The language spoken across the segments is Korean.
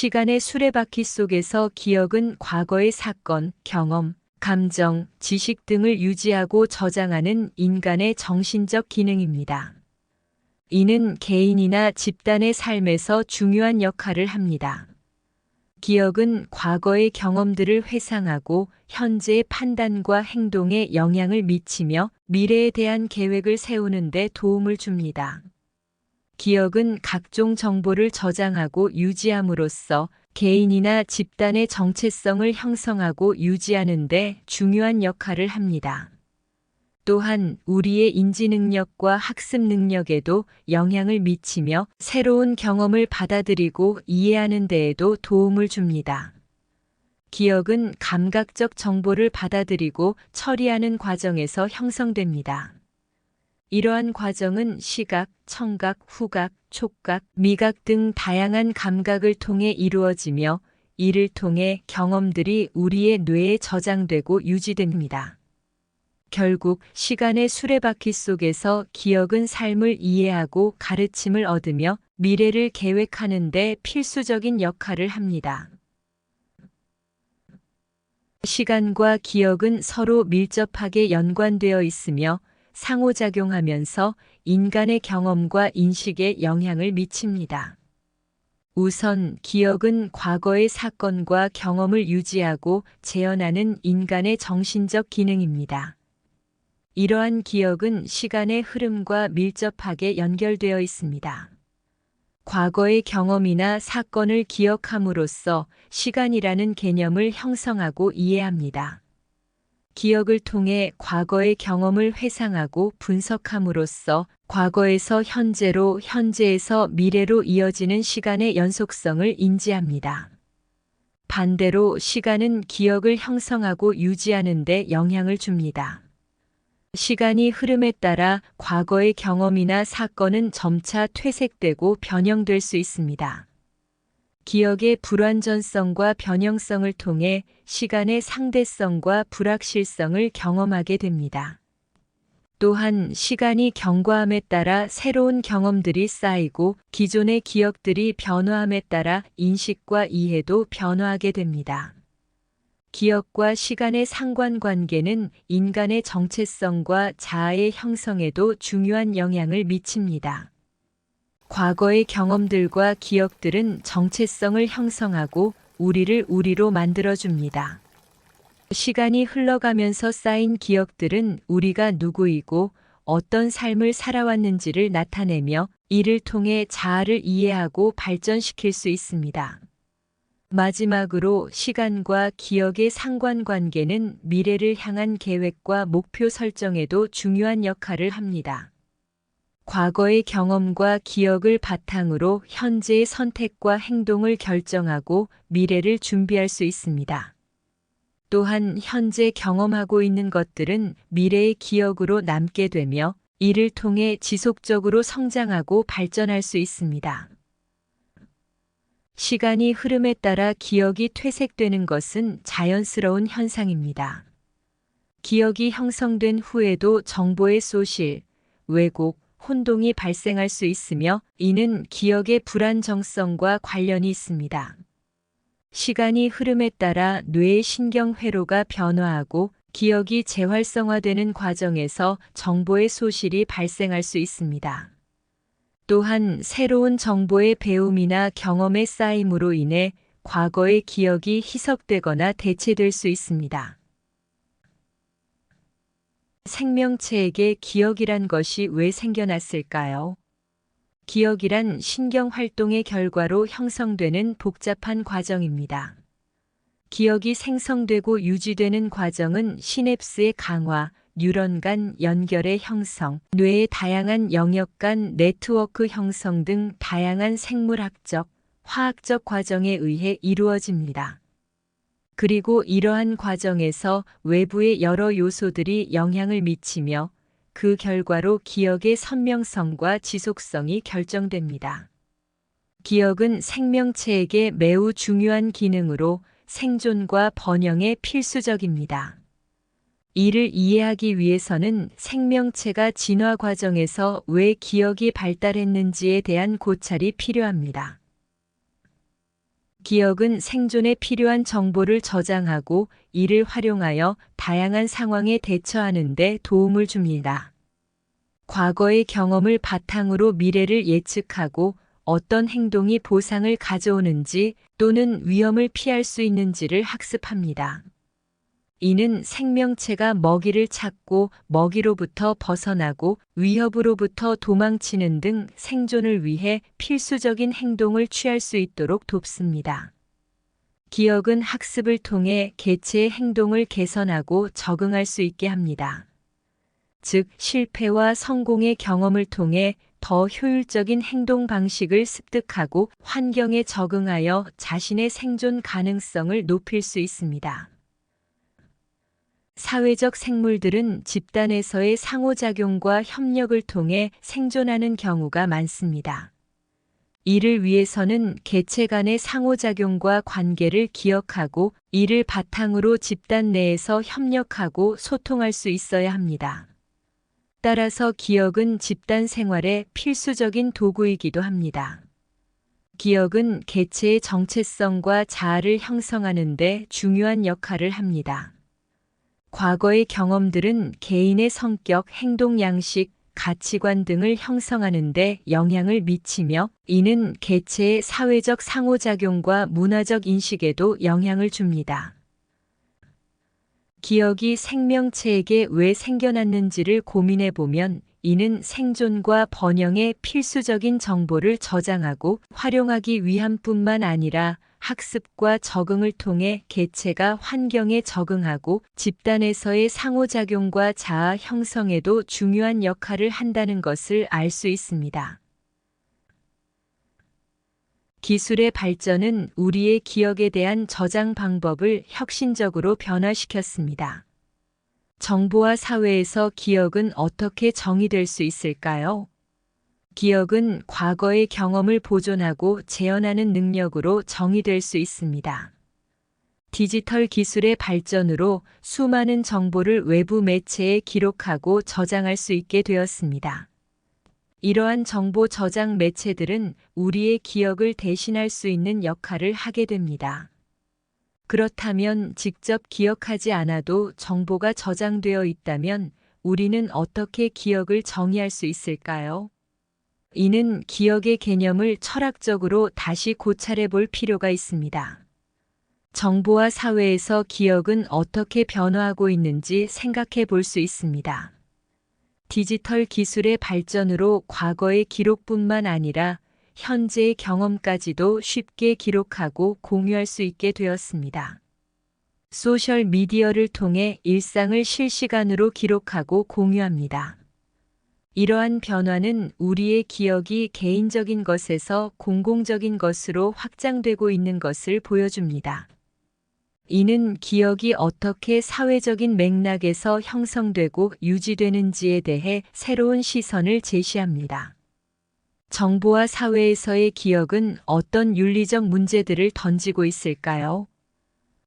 시간의 수레바퀴 속에서 기억은 과거의 사건, 경험, 감정, 지식 등을 유지하고 저장하는 인간의 정신적 기능입니다. 이는 개인이나 집단의 삶에서 중요한 역할을 합니다. 기억은 과거의 경험들을 회상하고 현재의 판단과 행동에 영향을 미치며 미래에 대한 계획을 세우는 데 도움을 줍니다. 기억은 각종 정보를 저장하고 유지함으로써 개인이나 집단의 정체성을 형성하고 유지하는 데 중요한 역할을 합니다. 또한 우리의 인지 능력과 학습 능력에도 영향을 미치며 새로운 경험을 받아들이고 이해하는 데에도 도움을 줍니다. 기억은 감각적 정보를 받아들이고 처리하는 과정에서 형성됩니다. 이러한 과정은 시각, 청각, 후각, 촉각, 미각 등 다양한 감각을 통해 이루어지며 이를 통해 경험들이 우리의 뇌에 저장되고 유지됩니다. 결국 시간의 수레바퀴 속에서 기억은 삶을 이해하고 가르침을 얻으며 미래를 계획하는 데 필수적인 역할을 합니다. 시간과 기억은 서로 밀접하게 연관되어 있으며 상호작용하면서 인간의 경험과 인식에 영향을 미칩니다. 우선 기억은 과거의 사건과 경험을 유지하고 재현하는 인간의 정신적 기능입니다. 이러한 기억은 시간의 흐름과 밀접하게 연결되어 있습니다. 과거의 경험이나 사건을 기억함으로써 시간이라는 개념을 형성하고 이해합니다. 기억을 통해 과거의 경험을 회상하고 분석함으로써 과거에서 현재로, 현재에서 미래로 이어지는 시간의 연속성을 인지합니다. 반대로 시간은 기억을 형성하고 유지하는 데 영향을 줍니다. 시간이 흐름에 따라 과거의 경험이나 사건은 점차 퇴색되고 변형될 수 있습니다. 기억의 불완전성과 변형성을 통해 시간의 상대성과 불확실성을 경험하게 됩니다. 또한 시간이 경과함에 따라 새로운 경험들이 쌓이고 기존의 기억들이 변화함에 따라 인식과 이해도 변화하게 됩니다. 기억과 시간의 상관관계는 인간의 정체성과 자아의 형성에도 중요한 영향을 미칩니다. 과거의 경험들과 기억들은 정체성을 형성하고 우리를 우리로 만들어줍니다. 시간이 흘러가면서 쌓인 기억들은 우리가 누구이고 어떤 삶을 살아왔는지를 나타내며 이를 통해 자아를 이해하고 발전시킬 수 있습니다. 마지막으로 시간과 기억의 상관관계는 미래를 향한 계획과 목표 설정에도 중요한 역할을 합니다. 과거의 경험과 기억을 바탕으로 현재의 선택과 행동을 결정하고 미래를 준비할 수 있습니다. 또한 현재 경험하고 있는 것들은 미래의 기억으로 남게 되며 이를 통해 지속적으로 성장하고 발전할 수 있습니다. 시간이 흐름에 따라 기억이 퇴색되는 것은 자연스러운 현상입니다. 기억이 형성된 후에도 정보의 소실, 왜곡, 혼동이 발생할 수 있으며 이는 기억의 불안정성과 관련이 있습니다. 시간이 흐름에 따라 뇌의 신경회로가 변화하고 기억이 재활성화되는 과정에서 정보의 소실이 발생할 수 있습니다. 또한 새로운 정보의 배움이나 경험의 쌓임으로 인해 과거의 기억이 희석되거나 대체될 수 있습니다. 생명체에게 기억이란 것이 왜 생겨났을까요? 기억이란 신경활동의 결과로 형성되는 복잡한 과정입니다. 기억이 생성되고 유지되는 과정은 시냅스의 강화, 뉴런 간 연결의 형성, 뇌의 다양한 영역 간 네트워크 형성 등 다양한 생물학적, 화학적 과정에 의해 이루어집니다. 그리고 이러한 과정에서 외부의 여러 요소들이 영향을 미치며 그 결과로 기억의 선명성과 지속성이 결정됩니다. 기억은 생명체에게 매우 중요한 기능으로 생존과 번영에 필수적입니다. 이를 이해하기 위해서는 생명체가 진화 과정에서 왜 기억이 발달했는지에 대한 고찰이 필요합니다. 기억은 생존에 필요한 정보를 저장하고 이를 활용하여 다양한 상황에 대처하는 데 도움을 줍니다. 과거의 경험을 바탕으로 미래를 예측하고 어떤 행동이 보상을 가져오는지 또는 위험을 피할 수 있는지를 학습합니다. 이는 생명체가 먹이를 찾고 먹이로부터 벗어나고 위협으로부터 도망치는 등 생존을 위해 필수적인 행동을 취할 수 있도록 돕습니다. 기억은 학습을 통해 개체의 행동을 개선하고 적응할 수 있게 합니다. 즉, 실패와 성공의 경험을 통해 더 효율적인 행동 방식을 습득하고 환경에 적응하여 자신의 생존 가능성을 높일 수 있습니다. 사회적 생물들은 집단에서의 상호작용과 협력을 통해 생존하는 경우가 많습니다. 이를 위해서는 개체 간의 상호작용과 관계를 기억하고 이를 바탕으로 집단 내에서 협력하고 소통할 수 있어야 합니다. 따라서 기억은 집단 생활의 필수적인 도구이기도 합니다. 기억은 개체의 정체성과 자아를 형성하는 데 중요한 역할을 합니다. 과거의 경험들은 개인의 성격, 행동 양식, 가치관 등을 형성하는 데 영향을 미치며 이는 개체의 사회적 상호작용과 문화적 인식에도 영향을 줍니다. 기억이 생명체에게 왜 생겨났는지를 고민해 보면 이는 생존과 번영에 필수적인 정보를 저장하고 활용하기 위함뿐만 아니라 학습과 적응을 통해 개체가 환경에 적응하고 집단에서의 상호작용과 자아 형성에도 중요한 역할을 한다는 것을 알 수 있습니다. 기술의 발전은 우리의 기억에 대한 저장 방법을 혁신적으로 변화시켰습니다. 정보화 사회에서 기억은 어떻게 정의될 수 있을까요? 기억은 과거의 경험을 보존하고 재현하는 능력으로 정의될 수 있습니다. 디지털 기술의 발전으로 수많은 정보를 외부 매체에 기록하고 저장할 수 있게 되었습니다. 이러한 정보 저장 매체들은 우리의 기억을 대신할 수 있는 역할을 하게 됩니다. 그렇다면 직접 기억하지 않아도 정보가 저장되어 있다면 우리는 어떻게 기억을 정의할 수 있을까요? 이는 기억의 개념을 철학적으로 다시 고찰해 볼 필요가 있습니다. 정보화 사회에서 기억은 어떻게 변화하고 있는지 생각해 볼 수 있습니다. 디지털 기술의 발전으로 과거의 기록뿐만 아니라 현재의 경험까지도 쉽게 기록하고 공유할 수 있게 되었습니다. 소셜 미디어를 통해 일상을 실시간으로 기록하고 공유합니다. 이러한 변화는 우리의 기억이 개인적인 것에서 공공적인 것으로 확장되고 있는 것을 보여줍니다. 이는 기억이 어떻게 사회적인 맥락에서 형성되고 유지되는지에 대해 새로운 시선을 제시합니다. 정보화 사회에서의 기억은 어떤 윤리적 문제들을 던지고 있을까요?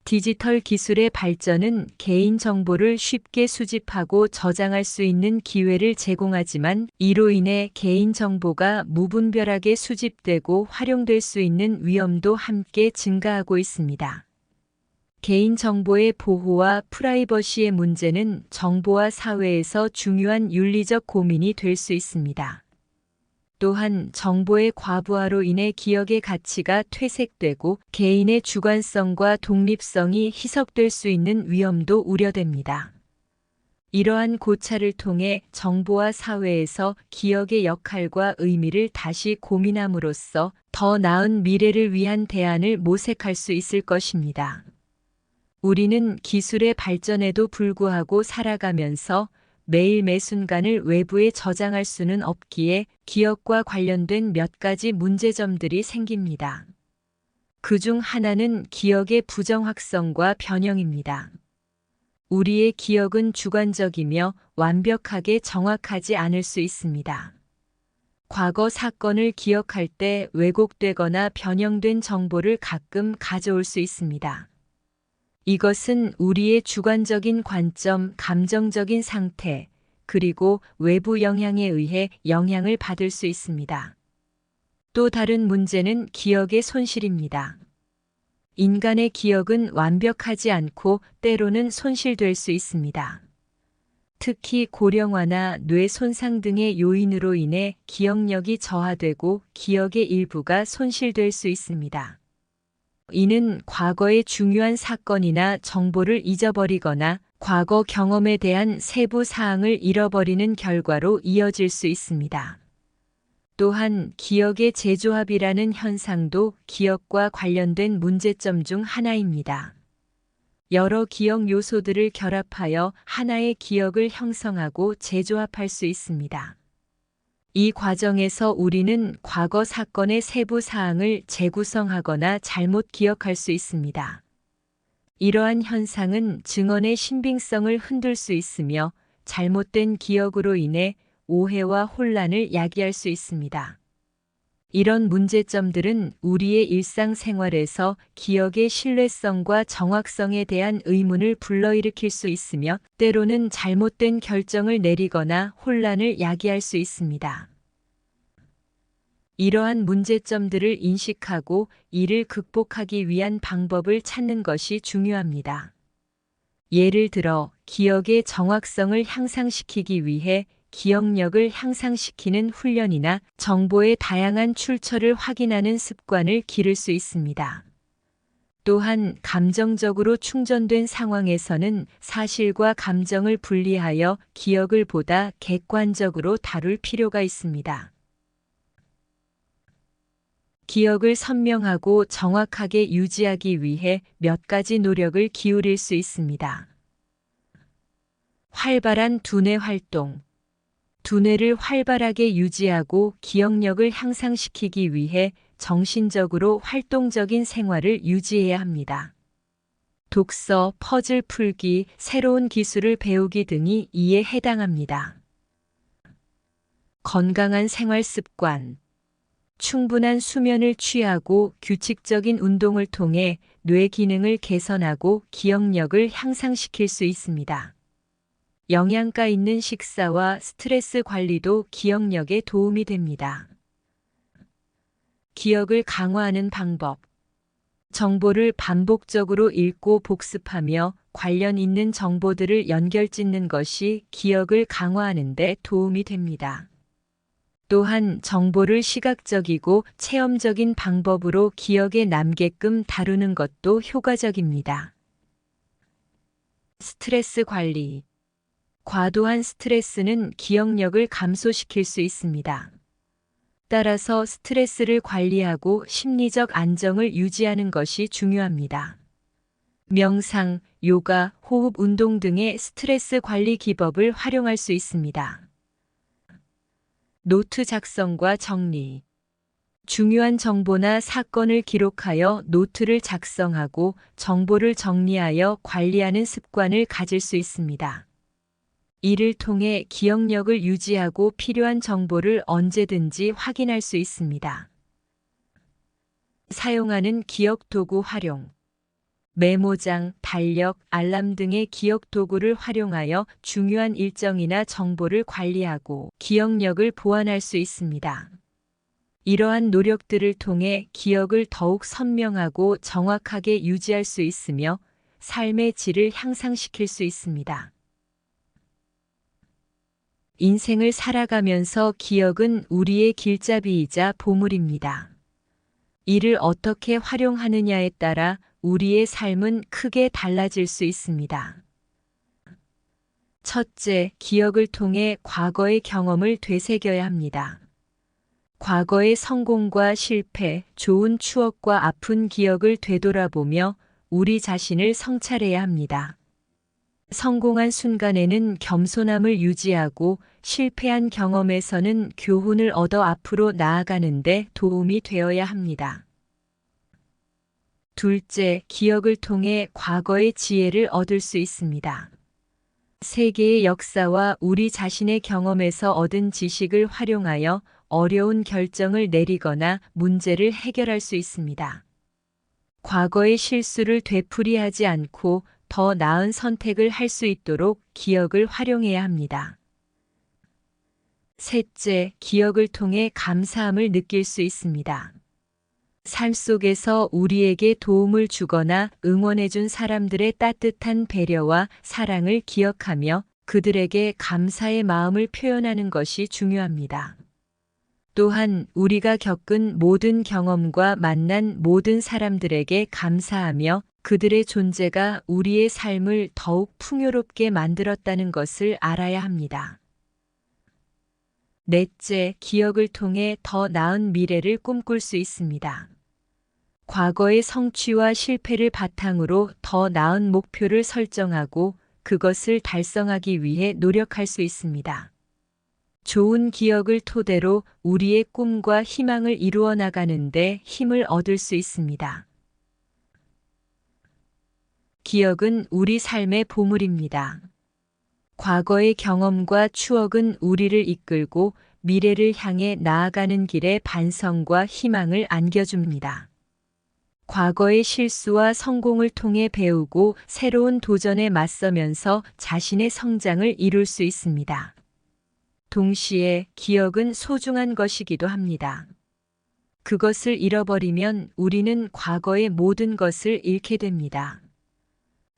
디지털 기술의 발전은 개인 정보를 쉽게 수집하고 저장할 수 있는 기회를 제공하지만 이로 인해 개인 정보가 무분별하게 수집되고 활용될 수 있는 위험도 함께 증가하고 있습니다. 개인 정보의 보호와 프라이버시의 문제는 정보화 사회에서 중요한 윤리적 고민이 될 수 있습니다. 또한 정보의 과부하로 인해 기억의 가치가 퇴색되고 개인의 주관성과 독립성이 희석될 수 있는 위험도 우려됩니다. 이러한 고찰을 통해 정보화 사회에서 기억의 역할과 의미를 다시 고민함으로써 더 나은 미래를 위한 대안을 모색할 수 있을 것입니다. 우리는 기술의 발전에도 불구하고 살아가면서 매일 매 순간을 외부에 저장할 수는 없기에 기억과 관련된 몇 가지 문제점들이 생깁니다. 그중 하나는 기억의 부정확성과 변형입니다. 우리의 기억은 주관적이며 완벽하게 정확하지 않을 수 있습니다. 과거 사건을 기억할 때 왜곡되거나 변형된 정보를 가끔 가져올 수 있습니다. 이것은 우리의 주관적인 관점, 감정적인 상태, 그리고 외부 영향에 의해 영향을 받을 수 있습니다. 또 다른 문제는 기억의 손실입니다. 인간의 기억은 완벽하지 않고 때로는 손실될 수 있습니다. 특히 고령화나 뇌 손상 등의 요인으로 인해 기억력이 저하되고 기억의 일부가 손실될 수 있습니다. 이는 과거의 중요한 사건이나 정보를 잊어버리거나 과거 경험에 대한 세부 사항을 잃어버리는 결과로 이어질 수 있습니다. 또한 기억의 재조합이라는 현상도 기억과 관련된 문제점 중 하나입니다. 여러 기억 요소들을 결합하여 하나의 기억을 형성하고 재조합할 수 있습니다. 이 과정에서 우리는 과거 사건의 세부 사항을 재구성하거나 잘못 기억할 수 있습니다. 이러한 현상은 증언의 신빙성을 흔들 수 있으며 잘못된 기억으로 인해 오해와 혼란을 야기할 수 있습니다. 이런 문제점들은 우리의 일상생활에서 기억의 신뢰성과 정확성에 대한 의문을 불러일으킬 수 있으며 때로는 잘못된 결정을 내리거나 혼란을 야기할 수 있습니다. 이러한 문제점들을 인식하고 이를 극복하기 위한 방법을 찾는 것이 중요합니다. 예를 들어 기억의 정확성을 향상시키기 위해 기억력을 향상시키는 훈련이나 정보의 다양한 출처를 확인하는 습관을 기를 수 있습니다. 또한 감정적으로 충전된 상황에서는 사실과 감정을 분리하여 기억을 보다 객관적으로 다룰 필요가 있습니다. 기억을 선명하고 정확하게 유지하기 위해 몇 가지 노력을 기울일 수 있습니다. 활발한 두뇌 활동. 두뇌를 활발하게 유지하고 기억력을 향상시키기 위해 정신적으로 활동적인 생활을 유지해야 합니다. 독서, 퍼즐 풀기, 새로운 기술을 배우기 등이 이에 해당합니다. 건강한 생활 습관. 충분한 수면을 취하고 규칙적인 운동을 통해 뇌 기능을 개선하고 기억력을 향상시킬 수 있습니다. 영양가 있는 식사와 스트레스 관리도 기억력에 도움이 됩니다. 기억을 강화하는 방법. 정보를 반복적으로 읽고 복습하며 관련 있는 정보들을 연결짓는 것이 기억을 강화하는 데 도움이 됩니다. 또한 정보를 시각적이고 체험적인 방법으로 기억에 남게끔 다루는 것도 효과적입니다. 스트레스 관리. 과도한 스트레스는 기억력을 감소시킬 수 있습니다. 따라서 스트레스를 관리하고 심리적 안정을 유지하는 것이 중요합니다. 명상, 요가, 호흡 운동 등의 스트레스 관리 기법을 활용할 수 있습니다. 노트 작성과 정리. 중요한 정보나 사건을 기록하여 노트를 작성하고 정보를 정리하여 관리하는 습관을 가질 수 있습니다. 이를 통해 기억력을 유지하고 필요한 정보를 언제든지 확인할 수 있습니다. 사용하는 기억 도구 활용. 메모장, 달력, 알람 등의 기억 도구를 활용하여 중요한 일정이나 정보를 관리하고 기억력을 보완할 수 있습니다. 이러한 노력들을 통해 기억을 더욱 선명하고 정확하게 유지할 수 있으며 삶의 질을 향상시킬 수 있습니다. 인생을 살아가면서 기억은 우리의 길잡이이자 보물입니다. 이를 어떻게 활용하느냐에 따라 우리의 삶은 크게 달라질 수 있습니다. 첫째, 기억을 통해 과거의 경험을 되새겨야 합니다. 과거의 성공과 실패, 좋은 추억과 아픈 기억을 되돌아보며 우리 자신을 성찰해야 합니다. 성공한 순간에는 겸손함을 유지하고 실패한 경험에서는 교훈을 얻어 앞으로 나아가는 데 도움이 되어야 합니다. 둘째, 기억을 통해 과거의 지혜를 얻을 수 있습니다. 세계의 역사와 우리 자신의 경험에서 얻은 지식을 활용하여 어려운 결정을 내리거나 문제를 해결할 수 있습니다. 과거의 실수를 되풀이하지 않고 더 나은 선택을 할 수 있도록 기억을 활용해야 합니다. 셋째, 기억을 통해 감사함을 느낄 수 있습니다. 삶 속에서 우리에게 도움을 주거나 응원해준 사람들의 따뜻한 배려와 사랑을 기억하며 그들에게 감사의 마음을 표현하는 것이 중요합니다. 또한 우리가 겪은 모든 경험과 만난 모든 사람들에게 감사하며 그들의 존재가 우리의 삶을 더욱 풍요롭게 만들었다는 것을 알아야 합니다. 넷째, 기억을 통해 더 나은 미래를 꿈꿀 수 있습니다. 과거의 성취와 실패를 바탕으로 더 나은 목표를 설정하고 그것을 달성하기 위해 노력할 수 있습니다. 좋은 기억을 토대로 우리의 꿈과 희망을 이루어 나가는데 힘을 얻을 수 있습니다. 기억은 우리 삶의 보물입니다. 과거의 경험과 추억은 우리를 이끌고 미래를 향해 나아가는 길에 반성과 희망을 안겨줍니다. 과거의 실수와 성공을 통해 배우고 새로운 도전에 맞서면서 자신의 성장을 이룰 수 있습니다. 동시에 기억은 소중한 것이기도 합니다. 그것을 잃어버리면 우리는 과거의 모든 것을 잃게 됩니다.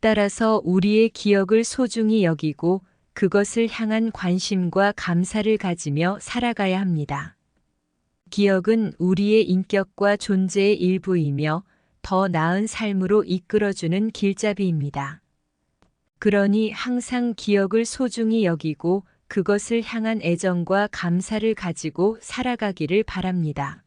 따라서 우리의 기억을 소중히 여기고 그것을 향한 관심과 감사를 가지며 살아가야 합니다. 기억은 우리의 인격과 존재의 일부이며 더 나은 삶으로 이끌어주는 길잡이입니다. 그러니 항상 기억을 소중히 여기고 그것을 향한 애정과 감사를 가지고 살아가기를 바랍니다.